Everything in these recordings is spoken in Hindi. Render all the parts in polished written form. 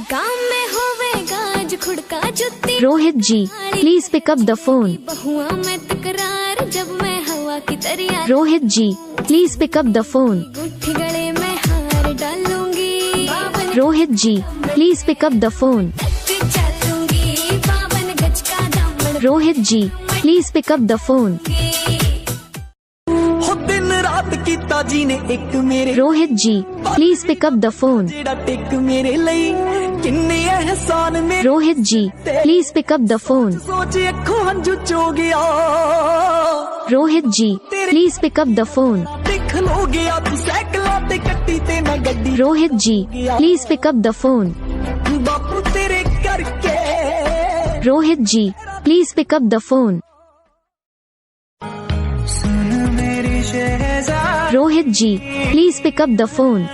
गाँव में होवेगा आज खुड़का जुत्ती। Rohit ji, please pick up the phone. बहुआ में तकरार जब मैं हवा की तरिया। Rohit ji, please pick up the phone. गुट्ठी गले में हार डालूंगी। Rohit ji, please pick up the phone. चलूंगी 52 गज का दामन। Rohit ji, please pick up the phone. दिन रात कीता जी ने एक मेरे। Rohit ji, please pick up the phone. जेड़ा टिक मेरे ਲਈ किन्ने एहसान मेरे। Rohit ji, please pick up the phone. सोच अखों हंझू चो गया। Rohit ji, please pick up the phone. देख लो गया तू साइकिलां ते कट्टी ते मैं गड्डी। Rohit ji, please pick up the phone. बापू तेरे करके। Rohit ji, please pick up the phone. सुन मेरी शहजादा। Rohit ji, please pick up the phone.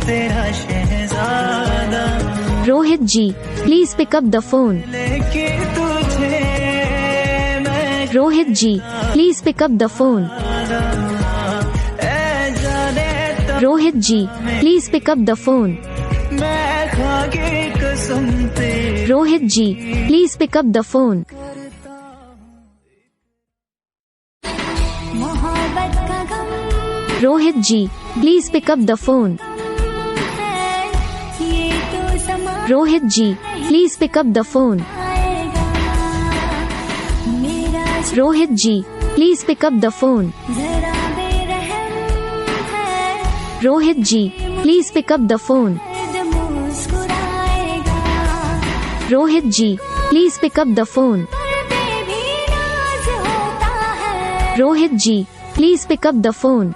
तेरा शहजादा। Rohit ji, please pick up the phone. लेके तुझे मैं। Rohit ji, please pick up the phone. Rohit ji, please pick up the phone. मैं खा के कसम तेरी। Rohit ji, please pick up the phone. मोहब्बत का गम Rohit ji, please pick up the phone. है, ये तो समा Rohit ji, please pick up the phone. आएगा। मेरा Rohit ji, please pick up the phone. जरा बेरहम है। Rohit ji, please pick up the phone. दर्द मुस्कुराएगा। Rohit ji, please pick up the phone. पे भी नाज होता है। Rohit ji, please pick up the phone.